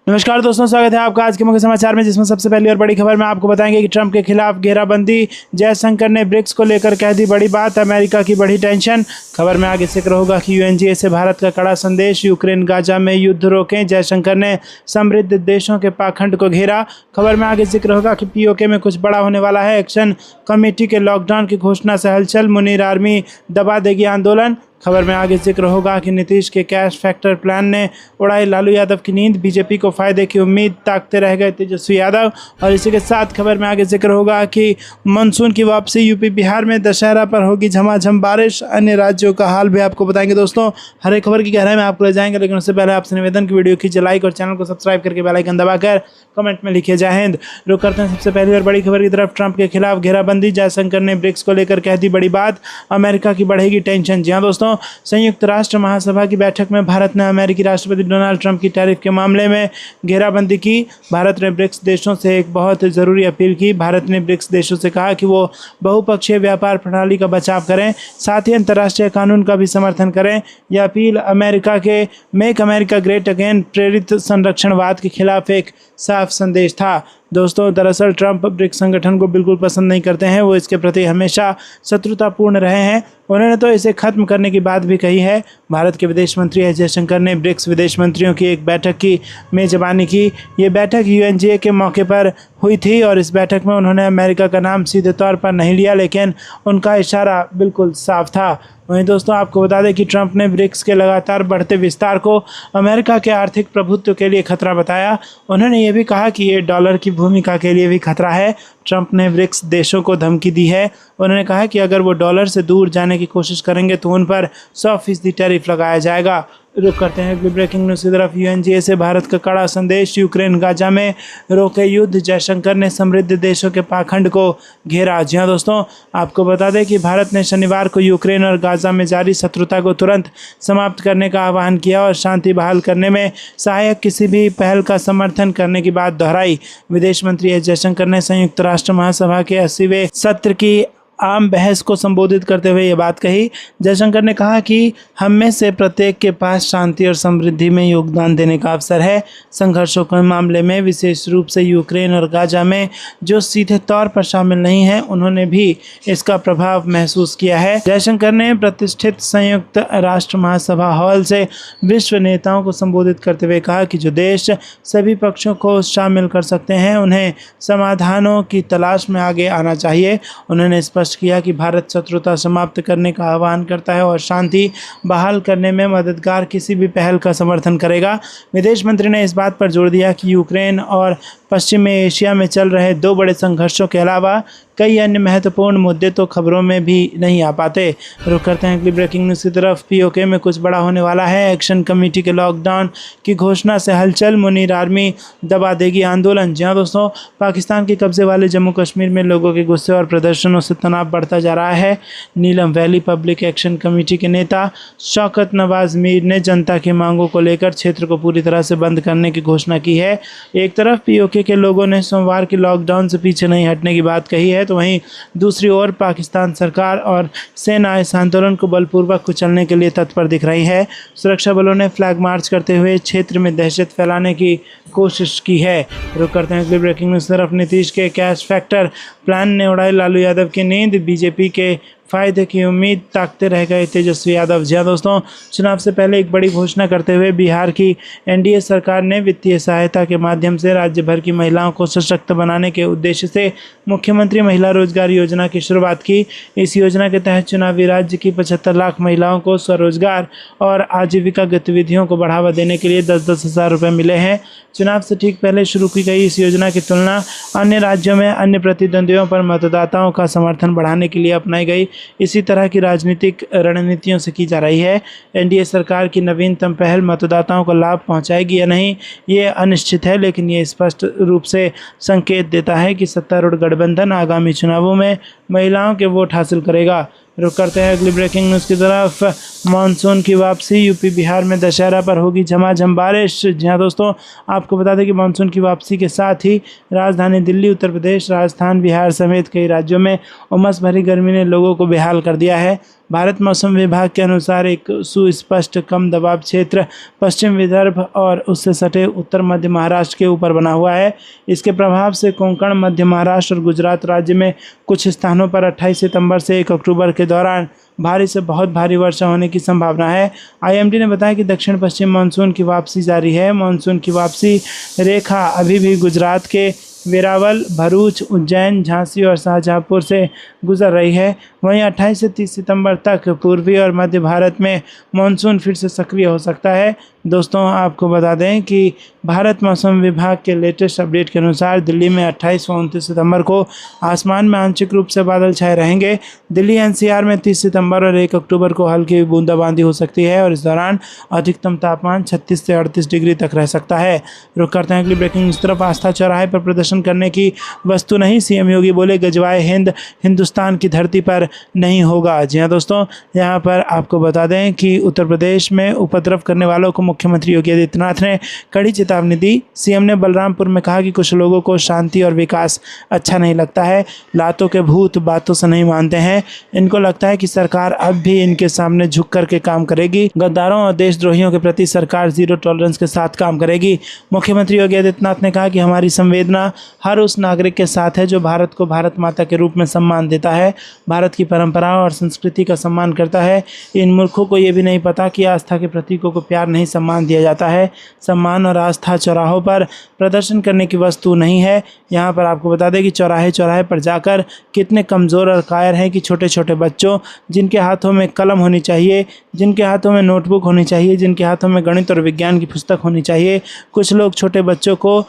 नमस्कार दोस्तों, स्वागत है आपका आज के मुख्य समाचार में, जिसमें सबसे पहली और बड़ी खबर में आपको बताएंगे कि ट्रंप के खिलाफ घेराबंदी। जयशंकर ने ब्रिक्स को लेकर कह दी बड़ी बात, अमेरिका की बड़ी टेंशन। खबर में आगे जिक्र होगा कि यूएनजीए से भारत का कड़ा संदेश, यूक्रेन गाजा में युद्ध रोकें, जयशंकर ने समृद्ध देशों के पाखंड को घेरा। खबर में आगे जिक्र होगा कि पीओके में कुछ बड़ा होने वाला है, एक्शन कमेटी के लॉकडाउन की घोषणा से हलचल, मुनीर आर्मी दबा देगी आंदोलन। खबर में आगे जिक्र होगा कि नीतीश के कैश फैक्टर प्लान ने उड़ाई लालू यादव की नींद, बीजेपी को फायदे की उम्मीद ताकते रह गए तेजस्वी यादव। और इसी के साथ खबर में आगे जिक्र होगा कि मानसून की वापसी, यूपी बिहार में दशहरा पर होगी झमाझम बारिश, अन्य राज्यों का हाल भी आपको बताएंगे। दोस्तों, हर एक खबर की गहराई में आपको ले जाएंगे, लेकिन उससे पहले आपसे निवेदन की वीडियो खींचे लाइक और चैनल को सब्सक्राइब करके बेल आइकन दबाकर कमेंट में लिखिए जय हिंद। रुक करते हैं सबसे पहली और बड़ी खबर की तरफ। ट्रंप के खिलाफ घेराबंदी, जयशंकर ने ब्रिक्स को लेकर कह दी बड़ी बात, अमेरिका की बढ़ेगी टेंशन। जी हाँ दोस्तों, संयुक्त राष्ट्र महासभा की बैठक में भारत ने अमेरिकी राष्ट्रपति डोनाल्ड ट्रंप की टैरिफ के मामले में घेराबंदी की। भारत ने ब्रिक्स देशों से एक बहुत जरूरी अपील की। भारत ने ब्रिक्स देशों से कहा कि वो बहुपक्षीय व्यापार प्रणाली का बचाव करें, साथ ही अंतर्राष्ट्रीय कानून का भी समर्थन करें। यह अपील अमेरिका के मेक अमेरिका ग्रेट अगेन प्रेरित संरक्षणवाद के खिलाफ एक साफ संदेश था। दोस्तों, दरअसल ट्रंप ब्रिक्स संगठन को बिल्कुल पसंद नहीं करते हैं, वो इसके प्रति हमेशा शत्रुतापूर्ण रहे हैं। उन्होंने तो इसे खत्म करने की बात भी कही है। भारत के विदेश मंत्री एस जयशंकर ने ब्रिक्स विदेश मंत्रियों की एक बैठक की मेजबानी की। ये बैठक यूएनजीए के मौके पर हुई थी और इस बैठक में उन्होंने अमेरिका का नाम सीधे तौर पर नहीं लिया, लेकिन उनका इशारा बिल्कुल साफ था। वहीं दोस्तों, आपको बता दें कि ट्रंप ने ब्रिक्स के लगातार बढ़ते विस्तार को अमेरिका के आर्थिक प्रभुत्व के लिए खतरा बताया। उन्होंने ये भी कहा कि ये डॉलर की भूमिका के लिए भी खतरा है। ट्रंप ने ब्रिक्स देशों को धमकी दी है। उन्होंने कहा कि अगर वो डॉलर से दूर जाने की कोशिश करेंगे तो उन पर 100% टैरिफ लगाया जाएगा। रुक करते हैं अगली ब्रेकिंग न्यूज़ की तरफ। यूएनजीए से भारत का कड़ा संदेश, यूक्रेन गाजा में रोके युद्ध, जयशंकर ने समृद्ध देशों के पाखंड को घेरा। जी हाँ दोस्तों, आपको बता दें कि भारत ने शनिवार को यूक्रेन और गाजा में जारी शत्रुता को तुरंत समाप्त करने का आह्वान किया और शांति बहाल करने में सहायक किसी भी पहल का समर्थन करने की बात दोहराई। विदेश मंत्री एस जयशंकर ने संयुक्त राष्ट्र महासभा के 80वें सत्र की आम बहस को संबोधित करते हुए ये बात कही। जयशंकर ने कहा कि हम में से प्रत्येक के पास शांति और समृद्धि में योगदान देने का अवसर है। संघर्षों के मामले में विशेष रूप से यूक्रेन और गाजा में जो सीधे तौर पर शामिल नहीं हैं, उन्होंने भी इसका प्रभाव महसूस किया है। जयशंकर ने प्रतिष्ठित संयुक्त राष्ट्र महासभा हॉल से विश्व नेताओं को संबोधित करते हुए कहा कि जो देश सभी पक्षों को शामिल कर सकते हैं, उन्हें समाधानों की तलाश में आगे आना चाहिए। उन्होंने किया कि भारत शत्रुता समाप्त करने का आह्वान करता है और शांति बहाल करने में मददगार किसी भी पहल का समर्थन करेगा। विदेश मंत्री ने इस बात पर जोर दिया कि यूक्रेन और पश्चिमी एशिया में चल रहे 2 बड़े संघर्षों के अलावा कई अन्य महत्वपूर्ण मुद्दे तो खबरों में भी नहीं आ पाते। रुक करते हैं अगली ब्रेकिंग न्यूज़ की तरफ। पीओके में कुछ बड़ा होने वाला है, एक्शन कमेटी के लॉकडाउन की घोषणा से हलचल, मुनीर आर्मी दबा देगी आंदोलन। जी हाँ दोस्तों, पाकिस्तान के कब्जे वाले जम्मू कश्मीर में लोगों के गुस्से और प्रदर्शनों से तनाव बढ़ता जा रहा है। नीलम वैली पब्लिक एक्शन कमेटी के नेता शौकत नवाज मीर ने जनता की मांगों को लेकर क्षेत्र को पूरी तरह से बंद करने की घोषणा की है। एक तरफ पीओके के लोगों ने सोमवार की लॉकडाउन से पीछे नहीं हटने की बात कही है, तो वहीं दूसरी ओर पाकिस्तान सरकार और सेना इस आंदोलन को बलपूर्वक कुचलने के लिए तत्पर दिख रही है। सुरक्षा बलों ने फ्लैग मार्च करते हुए क्षेत्र में दहशत फैलाने की कोशिश की है। रुक करते हैं अगली ब्रेकिंग न्यूज़ तरफ। नीतीश के कैश फैक्टर प्लान ने उड़ाई लालू यादव की नींद, बीजेपी के फायदे की उम्मीद ताकते रह गए तेजस्वी यादव। जी हाँ दोस्तों, चुनाव से पहले एक बड़ी घोषणा करते हुए बिहार की एनडीए सरकार ने वित्तीय सहायता के माध्यम से राज्य भर की महिलाओं को सशक्त बनाने के उद्देश्य से मुख्यमंत्री महिला रोजगार योजना की शुरुआत की। इस योजना के तहत चुनावी राज्य की 75 लाख महिलाओं को स्वरोजगार और आजीविका गतिविधियों को बढ़ावा देने के लिए 10-10 हज़ार रुपये मिले हैं। चुनाव से ठीक पहले शुरू की गई इस योजना की तुलना अन्य राज्यों में अन्य प्रतिद्वंदियों पर मतदाताओं का समर्थन बढ़ाने के लिए अपनाई गई इसी तरह की राजनीतिक रणनीतियों से की जा रही है। एनडीए सरकार की नवीनतम पहल मतदाताओं को लाभ पहुंचाएगी या नहीं, ये अनिश्चित है, लेकिन ये स्पष्ट रूप से संकेत देता है कि सत्तारूढ़ गठबंधन आगामी चुनावों में महिलाओं के वोट हासिल करेगा। रुक करते हैं अगली ब्रेकिंग न्यूज़ की तरफ। मानसून की वापसी, यूपी बिहार में दशहरा पर होगी झमाझम बारिश। जी हाँ दोस्तों, आपको बता दें कि मानसून की वापसी के साथ ही राजधानी दिल्ली, उत्तर प्रदेश, राजस्थान, बिहार समेत कई राज्यों में उमस भरी गर्मी ने लोगों को बेहाल कर दिया है। भारत मौसम विभाग के अनुसार एक सुस्पष्ट कम दबाव क्षेत्र पश्चिम विदर्भ और उससे सटे उत्तर मध्य महाराष्ट्र के ऊपर बना हुआ है। इसके प्रभाव से कोंकण, मध्य महाराष्ट्र और गुजरात राज्य में कुछ स्थानों पर 28 सितंबर से 1 अक्टूबर के दौरान भारी से बहुत भारी वर्षा होने की संभावना है। आईएमडी ने बताया कि दक्षिण पश्चिम मानसून की वापसी जारी है। मानसून की वापसी रेखा अभी भी गुजरात के वेरावल, भरूच, उज्जैन, झांसी और शाहजहांपुर से गुजर रही है। वहीं 28 से 30 सितंबर तक पूर्वी और मध्य भारत में मानसून फिर से सक्रिय हो सकता है। दोस्तों, आपको बता दें कि भारत मौसम विभाग के लेटेस्ट अपडेट के अनुसार दिल्ली में 28 व 29 सितंबर को आसमान में आंशिक रूप से बादल छाए रहेंगे। दिल्ली एनसीआर में 30 सितंबर और 1 अक्टूबर को हल्की बूंदाबांदी हो सकती है और इस दौरान अधिकतम तापमान 36 से 38 डिग्री तक रह सकता है। रुक करते हैं अगली ब्रेकिंग न्यूज़ तरफ। आस्था चौराहे पर प्रदर्शन करने की वस्तु नहीं, सीएम योगी बोले गजवाए हिंद हिंदुस्तान की धरती पर नहीं होगा। जी हाँ दोस्तों, यहाँ पर आपको बता दें कि उत्तर प्रदेश में उपद्रव करने वालों को मुख्यमंत्री योगी आदित्यनाथ ने कड़ी चेतावनी दी। सीएम ने बलरामपुर में कहा कि कुछ लोगों को शांति और विकास अच्छा नहीं लगता है। लातों के भूत बातों से नहीं मानते हैं। इनको लगता है कि सरकार अब भी इनके सामने झुक करके काम करेगी। गद्दारों और देशद्रोहियों के प्रति सरकार जीरो टॉलरेंस के साथ काम करेगी। मुख्यमंत्री योगी आदित्यनाथ ने कहा कि हमारी संवेदना हर उस नागरिक के साथ है जो भारत को भारत माता के रूप में सम्मान देता है, भारत की परंपराओं और संस्कृति का सम्मान करता है। इन मूर्खों को ये भी नहीं पता कि आस्था के प्रतीकों को प्यार नहीं सम्मान दिया जाता है। सम्मान और आस्था चौराहों पर प्रदर्शन करने की वस्तु नहीं है। यहाँ पर आपको बता दें कि चौराहे चौराहे पर जाकर कितने कमज़ोर और कायर हैं कि छोटे छोटे बच्चों जिनके हाथों में कलम होनी चाहिए, जिनके हाथों में नोटबुक होनी चाहिए, जिनके हाथों में गणित और विज्ञान की पुस्तक होनी चाहिए, कुछ लोग छोटे बच्चों को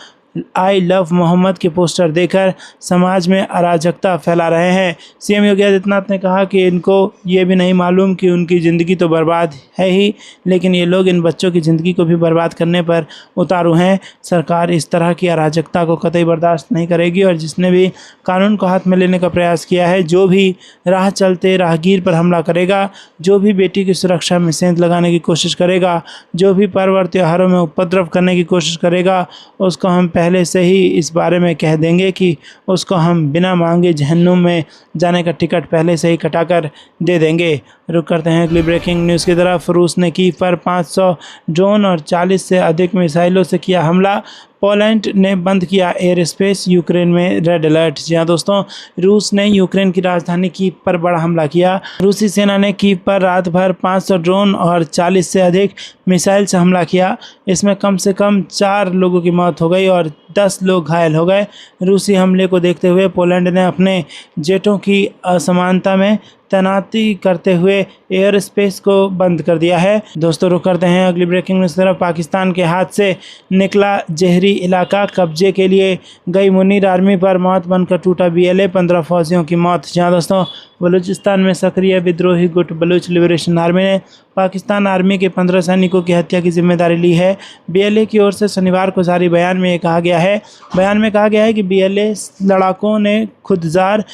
आई लव मोहम्मद के पोस्टर देकर समाज में अराजकता फैला रहे हैं। सीएम योगी आदित्यनाथ ने कहा कि इनको ये भी नहीं मालूम कि उनकी ज़िंदगी तो बर्बाद है ही, लेकिन ये लोग इन बच्चों की ज़िंदगी को भी बर्बाद करने पर उतारू हैं। सरकार इस तरह की अराजकता को कतई बर्दाश्त नहीं करेगी और जिसने भी कानून को हाथ में लेने का प्रयास किया है, जो भी राह चलते राहगीर पर हमला करेगा, जो भी बेटी की सुरक्षा में सेंध लगाने की कोशिश करेगा, जो भी पर्व और त्योहारों में उपद्रव करने की कोशिश करेगा, उसको हम पहले से ही इस बारे में कह देंगे कि उसको हम बिना मांगे जहन्नुम में जाने का टिकट पहले से ही कटाकर दे देंगे। रुक करते हैं अगली ब्रेकिंग न्यूज़ की तरफ। रूस ने कीव पर 500 ड्रोन और 40 से अधिक मिसाइलों से किया हमला। पोलैंड ने बंद किया एयर स्पेस। यूक्रेन में रेड अलर्ट। जी हाँ दोस्तों, रूस ने यूक्रेन की राजधानी कीव पर बड़ा हमला किया। रूसी सेना ने कीव पर रात भर 500 ड्रोन और 40 से अधिक मिसाइल से हमला किया। इसमें कम से कम 4 लोगों की मौत हो गई और 10 लोग घायल हो गए। रूसी हमले को देखते हुए पोलैंड ने अपने जेटों की असमानता में तैनाती करते हुए एयर स्पेस को बंद कर दिया है। दोस्तों, रुक करते हैं अगली ब्रेकिंग न्यूज़ तरफ। पाकिस्तान के हाथ से निकला जहरी इलाका, कब्जे के लिए गई मुनीर आर्मी पर मौत बनकर टूटा बीएलए, 15 फौजियों की मौत। जहाँ दोस्तों, बलूचिस्तान में सक्रिय विद्रोही गुट बलूच लिबरेशन आर्मी ने पाकिस्तान आर्मी के 15 सैनिकों की हत्या की जिम्मेदारी ली है। बीएलए की ओर से शनिवार को जारी बयान में कहा गया है कि बीएलए लड़ाकों ने खुदजार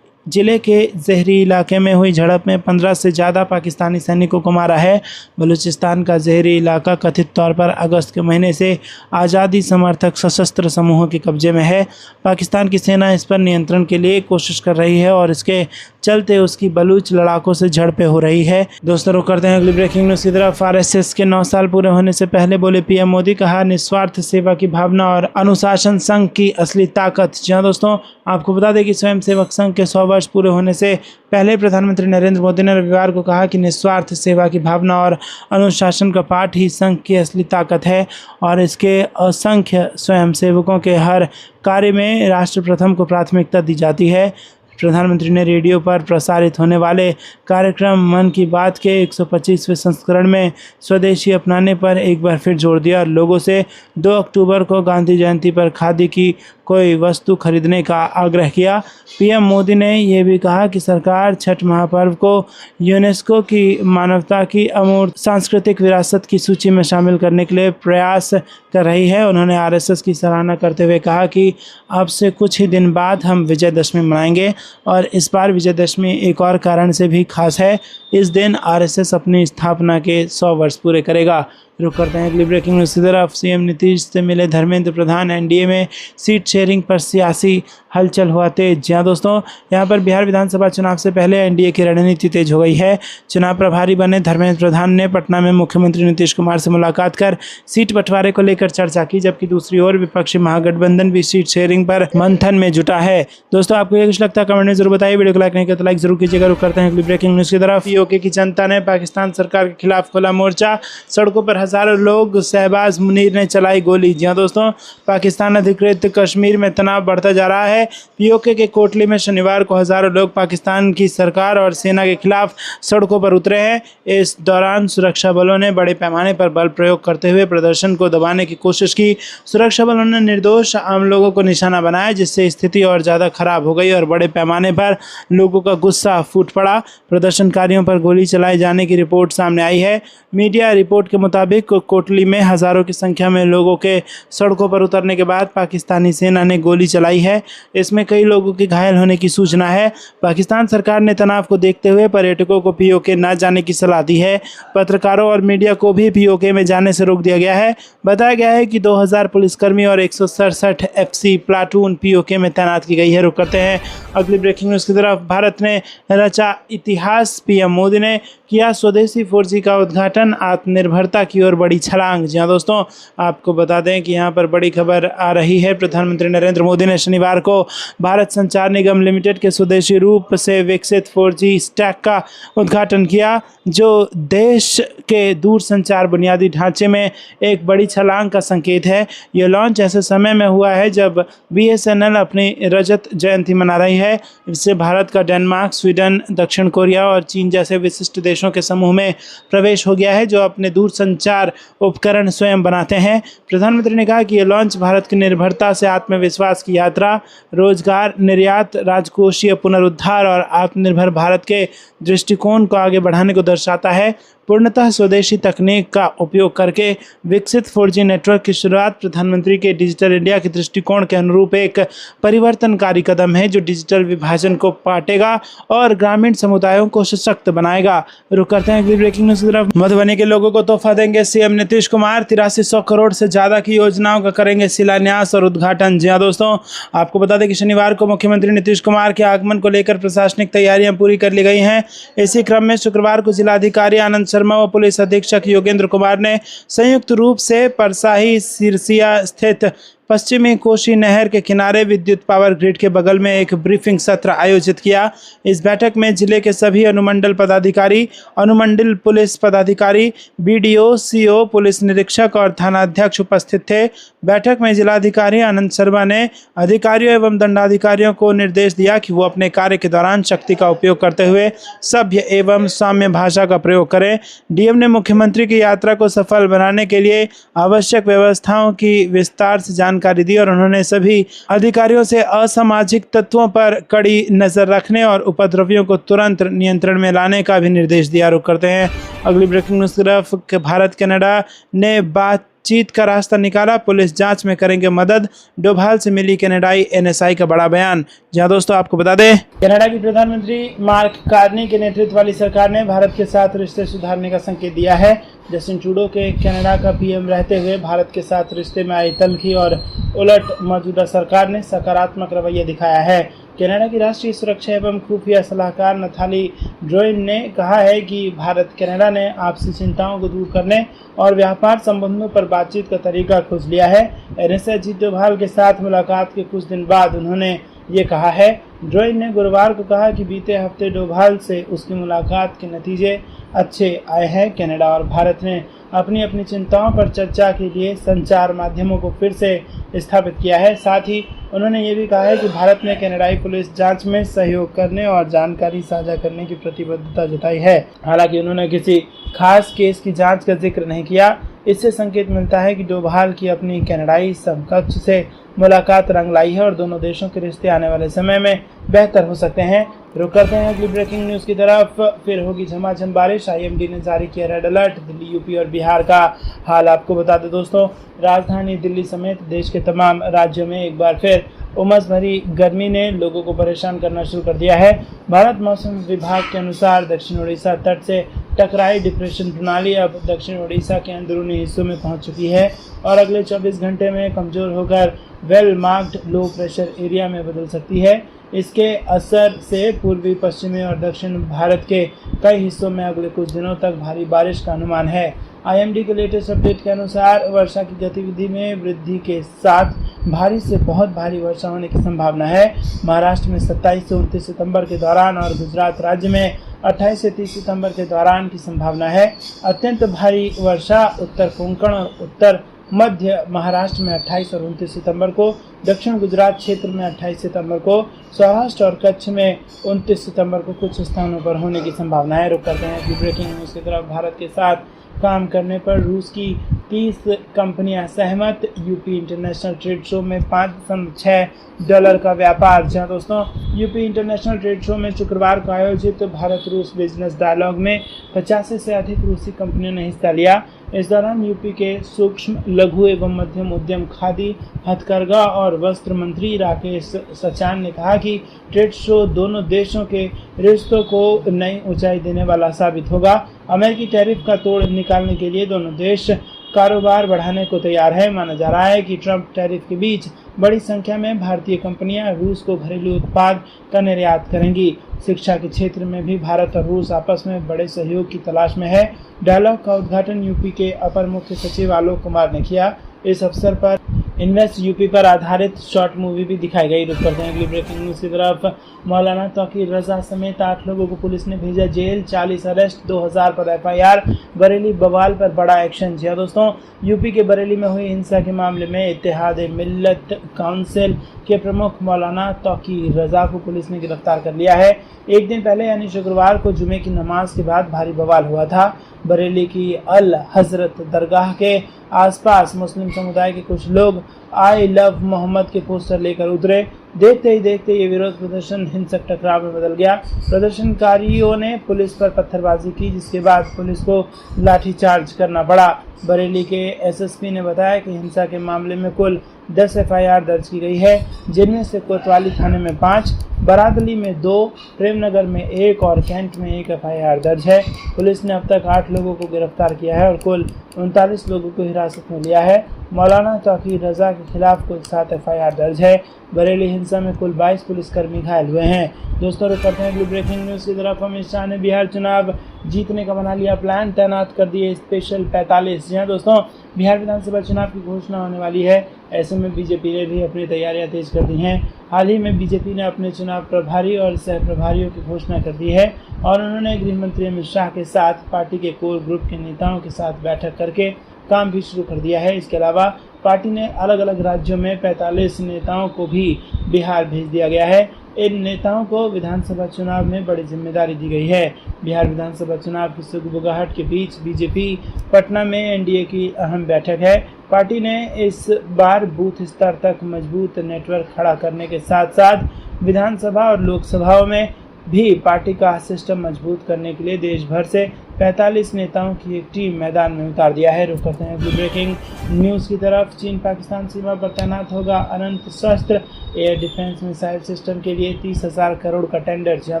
जिले के जहरी इलाके में हुई झड़प में 15 से ज़्यादा पाकिस्तानी सैनिकों को मारा है। बलूचिस्तान का जहरी इलाका कथित तौर पर अगस्त के महीने से आज़ादी समर्थक सशस्त्र समूहों के कब्जे में है। पाकिस्तान की सेना इस पर नियंत्रण के लिए कोशिश कर रही है और इसके चलते उसकी बलूच लड़ाकों से झड़पें हो रही है। दोस्तों, रुक करते हैं अगली ब्रेकिंग न्यूज़ की तरफ। आरएसएस के 9 साल पूरे होने से पहले बोले पीएम मोदी, कहा निस्वार्थ सेवा की भावना और अनुशासन संघ की असली ताकत। जहाँ दोस्तों, आपको बता दें कि स्वयंसेवक संघ के 100 वर्ष पूरे होने से पहले प्रधानमंत्री नरेंद्र मोदी ने रविवार को कहा कि निस्वार्थ सेवा की भावना और अनुशासन का पाठ ही संघ की असली ताकत है और इसके असंख्य स्वयंसेवकों के हर कार्य में राष्ट्र प्रथम को प्राथमिकता दी जाती है। प्रधानमंत्री ने रेडियो पर प्रसारित होने वाले कार्यक्रम मन की बात के 125वें संस्करण में स्वदेशी अपनाने पर एक बार फिर जोर दिया और लोगों से 2 अक्टूबर को गांधी जयंती पर खादी की कोई वस्तु खरीदने का आग्रह किया। पीएम मोदी ने यह भी कहा कि सरकार छठ महापर्व को यूनेस्को की मानवता की अमूर्त सांस्कृतिक विरासत की सूची में शामिल करने के लिए प्रयास कर रही है। उन्होंने आरएसएस की सराहना करते हुए कहा कि अब से कुछ ही दिन बाद हम विजयदशमी मनाएंगे और इस बार विजयदशमी एक और कारण से भी खास है। इस दिन आरएसएस अपनी स्थापना के 100 वर्ष पूरे करेगा। रुक करते हैं अगली ब्रेकिंग न्यूज़ की तरफ। सीएम नीतीश से मिले धर्मेंद्र प्रधान। एनडीए में सीट शेयरिंग पर सियासी हलचल हुआ तेज। जी हाँ दोस्तों, यहाँ पर बिहार विधानसभा चुनाव से पहले एनडीए की रणनीति तेज हो गई है। चुनाव प्रभारी बने धर्मेंद्र प्रधान ने पटना में मुख्यमंत्री नीतीश कुमार से मुलाकात कर सीट बंटवारे को लेकर चर्चा की, जबकि दूसरी ओर विपक्षी महागठबंधन भी सीट शेयरिंग पर मंथन में जुटा है। दोस्तों, आपको ये कुछ लगता है कमेंट में जरूर बताइए। वीडियो को लाइक नहीं किया तो लाइक जरूर कीजिएगा। रुक करते हैं अगली ब्रेकिंग न्यूज की तरफ। पीओके की जनता ने पाकिस्तान सरकार के खिलाफ खोला मोर्चा, सड़कों पर हजारों लोग, शहबाज मुनीर ने चलाई गोली। जी हाँ दोस्तों, पाकिस्तान अधिकृत कश्मीर में तनाव बढ़ता जा रहा है। पीओके के कोटली में शनिवार को हजारों लोग पाकिस्तान की सरकार और सेना के खिलाफ सड़कों पर उतरे हैं। इस दौरान सुरक्षा बलों ने बड़े पैमाने पर बल प्रयोग करते हुए प्रदर्शन को दबाने की कोशिश की। सुरक्षा बलों ने निर्दोष आम लोगों को निशाना बनाया, जिससे स्थिति और ज़्यादा खराब हो गई और बड़े पैमाने पर लोगों का गुस्सा फूट पड़ा। प्रदर्शनकारियों पर गोली चलाए जाने की रिपोर्ट सामने आई है। मीडिया रिपोर्ट के मुताबिक कोटली में हजारों की संख्या में लोगों के सड़कों पर उतरने के बाद पाकिस्तानी सेना ने गोली चलाई है। इसमें कई लोगों के घायल होने की सूचना है। पाकिस्तान सरकार ने तनाव को देखते हुए पर्यटकों को पीओके न जाने की सलाह दी है। पत्रकारों और मीडिया को भी पीओके में जाने से रोक दिया गया है। बताया गया है कि 2000 पुलिसकर्मी और 167 एफसी प्लाटून पीओके में तैनात की गई है। रुक करते हैं अगली ब्रेकिंग न्यूज़ की तरफ। भारत ने रचा इतिहास, पीएम मोदी ने किया स्वदेशी 4G का उद्घाटन, आत्मनिर्भरता की ओर बड़ी छलांग। जी हाँ दोस्तों, आपको बता दें कि यहाँ पर बड़ी खबर आ रही है। प्रधानमंत्री नरेंद्र मोदी ने शनिवार को भारत संचार निगम लिमिटेड के स्वदेशी रूप से विकसित 4G स्टैक का उद्घाटन किया, जो देश के दूरसंचार बुनियादी ढांचे में एक बड़ी छलांग का संकेत है। यह लॉन्च ऐसे समय में हुआ है जब BSNL अपनी रजत जयंती मना रही है। इससे भारत का डेनमार्क, स्वीडन, दक्षिण कोरिया और चीन जैसे विशिष्ट देशों के समूह में प्रवेश हो गया है, जो अपने दूरसंचार उपकरण स्वयं बनाते हैं। प्रधानमंत्री ने कहा कि यह लॉन्च भारत की निर्भरता से आत्मविश्वास की यात्रा, रोजगार, निर्यात, राजकोषीय पुनरुद्धार और आत्मनिर्भर भारत के दृष्टिकोण को आगे बढ़ाने को दर्शाता है। पूर्णतः स्वदेशी तकनीक का उपयोग करके विकसित 4G नेटवर्क की शुरुआत प्रधानमंत्री के डिजिटल इंडिया के दृष्टिकोण के अनुरूप एक परिवर्तनकारी कदम है, जो डिजिटल विभाजन को पाटेगा और ग्रामीण समुदायों को सशक्त बनाएगा। रुक करते हैं अगली ब्रेकिंग न्यूज़ की तरफ। मधुबनी के लोगों को तोहफा देंगे सीएम नीतीश कुमार, 8300 करोड़ से ज़्यादा की योजनाओं का करेंगे शिलान्यास और उद्घाटन। जी हाँ दोस्तों, आपको बता दें कि शनिवार को मुख्यमंत्री नीतीश कुमार के आगमन को लेकर प्रशासनिक तैयारियां पूरी कर ली गई हैं। इसी क्रम में शुक्रवार को जिलाधिकारी आनंद शर्मा व पुलिस अधीक्षक योगेंद्र कुमार ने संयुक्त रूप से परसाही सिरसिया स्थित पश्चिमी कोसी नहर के किनारे विद्युत पावर ग्रिड के बगल में एक ब्रीफिंग सत्र आयोजित किया। इस बैठक में जिले के सभी अनुमंडल पदाधिकारी, अनुमंडल पुलिस पदाधिकारी, BDO, CO, पुलिस निरीक्षक और थानाध्यक्ष उपस्थित थे। बैठक में जिलाधिकारी आनंद शर्मा ने अधिकारियों एवं दंडाधिकारियों को निर्देश दिया कि वो अपने कार्य के दौरान शक्ति का उपयोग करते हुए सभ्य एवं सौम्य भाषा का प्रयोग करें। डीएम ने मुख्यमंत्री की यात्रा को सफल बनाने के लिए आवश्यक व्यवस्थाओं की विस्तार से जानकारी दी और उन्होंने सभी अधिकारियों से असामाजिक तत्वों पर कड़ी नजर रखने और उपद्रवियों को तुरंत नियंत्रण में लाने का भी निर्देश दिया। रुक करते हैं अगली ब्रेकिंग न्यूज़ तरफ। भारत कनाडा ने बातचीत का रास्ता निकाला, पुलिस जांच में करेंगे मदद। डोभाल से मिली कनाडाई NSI का बड़ा बयान। जहां दोस्तों आपको बता दें, कनाडा की प्रधानमंत्री मार्क कार्नी के नेतृत्व वाली सरकार ने भारत के साथ रिश्ते सुधारने का संकेत दिया है। जस्टिन ट्रूडो के कनाडा का PM रहते हुए भारत के साथ रिश्ते में आई तल्खी और उलट मौजूदा सरकार ने सकारात्मक रवैया दिखाया है। कनाडा की राष्ट्रीय सुरक्षा एवं खुफिया सलाहकार नथाली ड्रोइन ने कहा है कि भारत कनाडा ने आपसी चिंताओं को दूर करने और व्यापार संबंधों पर बातचीत का तरीका खोज लिया है। NSI अजीत डोभाल के साथ मुलाकात के कुछ दिन बाद उन्होंने ये कहा है। ड्रोइन ने गुरुवार को कहा कि बीते हफ्ते डोभाल से उसकी मुलाकात के नतीजे अच्छे आए हैं। कनाडा और भारत ने अपनी अपनी चिंताओं पर चर्चा के लिए संचार माध्यमों को फिर से स्थापित किया है। साथ ही उन्होंने ये भी कहा है कि भारत ने कनाडाई पुलिस जांच में सहयोग करने और जानकारी साझा करने की प्रतिबद्धता जताई है। हालांकि उन्होंने किसी खास केस की जांच का जिक्र नहीं किया। इससे संकेत मिलता है कि डोभाल की अपनी कनाडाई समकक्ष से मुलाकात रंग लाई है और दोनों देशों के रिश्ते आने वाले समय में बेहतर हो सकते हैं। रुक करते हैं अगली ब्रेकिंग न्यूज़ की तरफ। फिर होगी झमाझम बारिश, IMD ने जारी किया रेड अलर्ट। दिल्ली, यूपी और बिहार का हाल आपको बता दें दोस्तों, राजधानी दिल्ली समेत देश के तमाम राज्यों में एक बार फिर उमस भरी गर्मी ने लोगों को परेशान करना शुरू कर दिया है। भारत मौसम विभाग के अनुसार दक्षिण उड़ीसा तट से टकराई डिप्रेशन प्रणाली अब दक्षिण ओडिशा के अंदरूनी हिस्सों में पहुंच चुकी है और अगले 24 घंटे में कमजोर होकर well marked low pressure area में बदल सकती है। इसके असर से पूर्वी, पश्चिमी और दक्षिण भारत के कई हिस्सों में अगले कुछ दिनों तक भारी बारिश का अनुमान है। आईएमडी के लेटेस्ट अपडेट के अनुसार वर्षा की गतिविधि में वृद्धि के साथ भारी से बहुत भारी वर्षा होने की संभावना है। महाराष्ट्र में 27 से 29 सितंबर के दौरान और गुजरात राज्य में 28 से 30 सितंबर के दौरान की संभावना है। अत्यंत भारी वर्षा उत्तर कोंकण और उत्तर मध्य महाराष्ट्र में 28 और 29 सितंबर को, दक्षिण गुजरात क्षेत्र में 28 सितंबर को, सौराष्ट्र और कच्छ में 29 सितंबर को कुछ स्थानों पर होने की संभावना है। रुक करते हैं कि ब्रेकिंग न्यूज की तरफ। भारत के साथ काम करने पर रूस की 30 कंपनियां सहमत। यूपी इंटरनेशनल ट्रेड शो में $5.6 का व्यापार। जहां दोस्तों यूपी इंटरनेशनल ट्रेड शो में शुक्रवार को आयोजित भारत रूस बिजनेस डायलॉग में 50 से अधिक रूसी कंपनियों ने हिस्सा लिया। इस दौरान यूपी के सूक्ष्म, लघु एवं मध्यम उद्यम, खादी, हथकरघा और वस्त्र मंत्री राकेश सचान ने कहा कि ट्रेड शो दोनों देशों के रिश्तों को नई ऊंचाई देने वाला साबित होगा। अमेरिकी टैरिफ का तोड़ निकालने के लिए दोनों देश कारोबार बढ़ाने को तैयार है। माना जा रहा है कि ट्रंप टैरिफ के बीच बड़ी संख्या में भारतीय कंपनियां रूस को घरेलू उत्पाद का निर्यात करेंगी। शिक्षा के क्षेत्र में भी भारत और रूस आपस में बड़े सहयोग की तलाश में है। डायलॉग का उद्घाटन यूपी के अपर मुख्य सचिव आलोक कुमार ने किया। इस अवसर पर इन्वेस्ट यूपी पर आधारित शॉर्ट मूवी भी दिखाई गई। रुक करते हैं अगली ब्रेकिंग न्यूज की तरफ। मौलाना तौकीर रजा समेत 8 लोगों को पुलिस ने भेजा जेल, 40 अरेस्ट, 2000 पर एफआईआर। बरेली बवाल पर बड़ा एक्शन। जी दोस्तों, यूपी के बरेली में हुई हिंसा के मामले में इत्तेहाद मिल्लत काउंसिल के प्रमुख मौलाना तौकीर रजा को पुलिस ने गिरफ्तार कर लिया है। एक दिन पहले यानी शुक्रवार को जुमे की नमाज के बाद भारी बवाल हुआ था। बरेली की अल हजरत दरगाह के आसपास मुस्लिम समुदाय के कुछ लोग आई लव मोहम्मद के पोस्टर लेकर उतरे। देखते ही देखते ये विरोध प्रदर्शन हिंसक टकराव में बदल गया। प्रदर्शनकारियों ने पुलिस पर पत्थरबाजी की, जिसके बाद पुलिस को लाठीचार्ज करना पड़ा। बरेली के एसएसपी ने बताया कि हिंसा के मामले में कुल 10 एफआईआर दर्ज की गई है, जिनमें से कोतवाली थाने में 5, बरादली में 2, प्रेमनगर में 1 और कैंट में 1 एफआईआर दर्ज है। पुलिस ने अब तक 8 लोगों को गिरफ्तार किया है और कुल 39 लोगों को हिरासत में लिया है। मौलाना तौकीर रजा के खिलाफ कुल 7 एफआईआर दर्ज है। बरेली हिंसा में कुल 22 पुलिसकर्मी घायल हुए हैं। दोस्तों, रुक करते हैं ब्रेकिंग न्यूज़ की तरफ। अमित शाह ने बिहार चुनाव जीतने का बना लिया प्लान, तैनात कर दिए स्पेशल 45। जी हाँ दोस्तों, बिहार विधानसभा चुनाव की घोषणा होने वाली है। ऐसे में बीजेपी ने भी अपनी तैयारियां तेज कर दी हैं। हाल ही में बीजेपी ने अपने चुनाव प्रभारी और सह प्रभारियों की घोषणा कर दी है और उन्होंने गृह मंत्री अमित शाह के साथ पार्टी के कोर ग्रुप के नेताओं के साथ बैठक करके काम भी शुरू कर दिया है। इसके अलावा पार्टी ने अलग अलग राज्यों में 45 नेताओं को भी बिहार भेज दिया गया है। इन नेताओं को विधानसभा चुनाव में बड़ी जिम्मेदारी दी गई है। बिहार विधानसभा चुनाव की सुगबुगाहट के बीच बीजेपी पटना में एनडीए की अहम बैठक है। पार्टी ने इस बार बूथ स्तर तक मजबूत नेटवर्क खड़ा करने के साथ साथ विधानसभा और लोकसभाओं में भी पार्टी का सिस्टम मजबूत करने के लिए देश भर से 45 नेताओं की एक टीम मैदान में उतार दिया है। रुक करते हैं ब्रेकिंग न्यूज़ की तरफ। चीन पाकिस्तान सीमा पर तैनात होगा अनंत शस्त्र। एयर डिफेंस मिसाइल सिस्टम के लिए 30,000 करोड़ का टेंडर। जी हाँ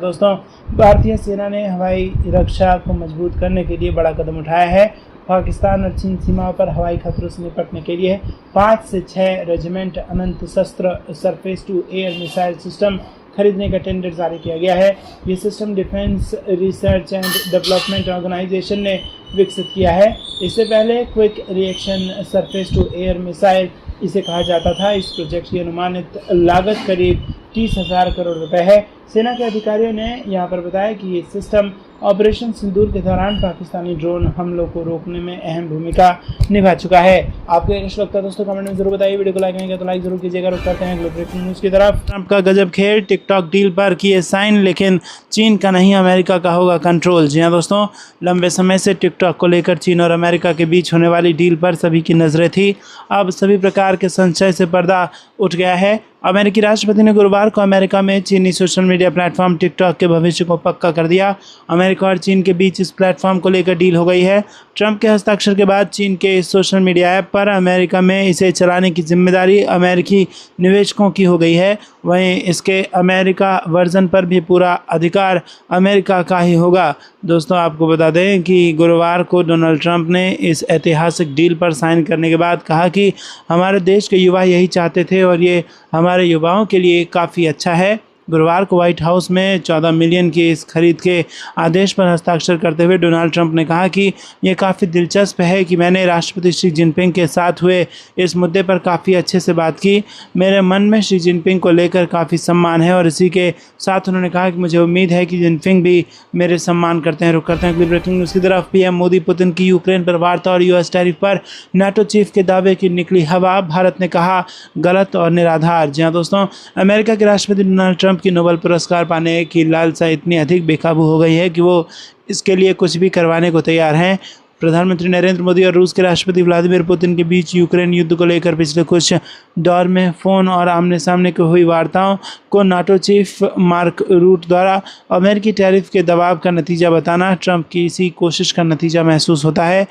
दोस्तों, भारतीय सेना ने हवाई रक्षा को मजबूत करने के लिए बड़ा कदम उठाया है। पाकिस्तान और चीन सीमाओं पर हवाई खतरों से निपटने के लिए 5 से 6 regiment Anant Shastra surface to air missile system खरीदने का टेंडर जारी किया गया है। ये system defence research and development organisation ने विकसित किया है। इससे पहले quick reaction surface to air missile इसे कहा जाता था। इस प्रोजेक्ट की अनुमानित लागत करीब 30,000 करोड़ रुपए है। सेना के अधिकारियों ने यहाँ पर बताया कि ये सिस्टम ऑपरेशन सिंदूर के दौरान पाकिस्तानी ड्रोन हमलों को रोकने में अहम भूमिका निभा चुका है। आपको कैसा लगता है दोस्तों, कमेंट में जरूर बताइए। वीडियो को लाइक नहीं किया तो लाइक जरूर कीजिएगा। रुक करते हैं ब्रेकिंग न्यूज़ की तरफ। ट्रंप का गजब खेल, टिकटॉक डील पर किए साइन, लेकिन चीन का नहीं अमेरिका का होगा कंट्रोल। जी हाँ दोस्तों, लंबे समय से टिकटॉक को लेकर चीन और अमेरिका के बीच होने वाली डील पर सभी की नजरें थी। अब सभी प्रकार के संशय से पर्दा उठ गया है। अमेरिकी राष्ट्रपति ने गुरुवार को अमेरिका में चीनी सोशल मीडिया प्लेटफॉर्म टिकटॉक के भविष्य को पक्का कर दिया। अमेरिका अमेरिका और चीन के बीच इस प्लेटफॉर्म को लेकर डील हो गई है। ट्रंप के हस्ताक्षर के बाद चीन के इस सोशल मीडिया ऐप पर अमेरिका में इसे चलाने की जिम्मेदारी अमेरिकी निवेशकों की हो गई है। वहीं इसके अमेरिका वर्जन पर भी पूरा अधिकार अमेरिका का ही होगा। दोस्तों, आपको बता दें कि गुरुवार को डोनाल्ड ट्रंप ने इस ऐतिहासिक डील पर साइन करने के बाद कहा कि हमारे देश के युवा यही चाहते थे और ये हमारे युवाओं के लिए काफ़ी अच्छा है। गुरुवार को व्हाइट हाउस में 14 मिलियन की इस खरीद के आदेश पर हस्ताक्षर करते हुए डोनाल्ड ट्रंप ने कहा कि ये काफ़ी दिलचस्प है कि मैंने राष्ट्रपति शी जिनपिंग के साथ हुए इस मुद्दे पर काफ़ी अच्छे से बात की। मेरे मन में शी जिनपिंग को लेकर काफ़ी सम्मान है और इसी के साथ उन्होंने कहा कि मुझे उम्मीद है कि जिनपिंग भी मेरे सम्मान करते हैं। रुक करते हैं अगली ब्रेकिंग न्यूज़ की तरफ। पीएम मोदी पुतिन की यूक्रेन पर वार्ता और यूएस टैरिफ पर नाटो चीफ के दावे की निकली हवा। भारत ने कहा गलत और निराधार। जी हाँ दोस्तों, अमेरिका के राष्ट्रपति डोनाल्ड ट्रंप की नोबेल पुरस्कार पाने की लालसा इतनी अधिक बेकाबू हो गई है कि वो इसके लिए कुछ भी करवाने को तैयार हैं। प्रधानमंत्री नरेंद्र मोदी और रूस के राष्ट्रपति व्लादिमीर पुतिन के बीच यूक्रेन युद्ध को लेकर पिछले कुछ दौर में फ़ोन और आमने सामने की हुई वार्ताओं को नाटो चीफ मार्क रूट द्वारा अमेरिकी टैरिफ के दबाव का नतीजा बताना ट्रंप की इसी कोशिश का नतीजा महसूस होता है।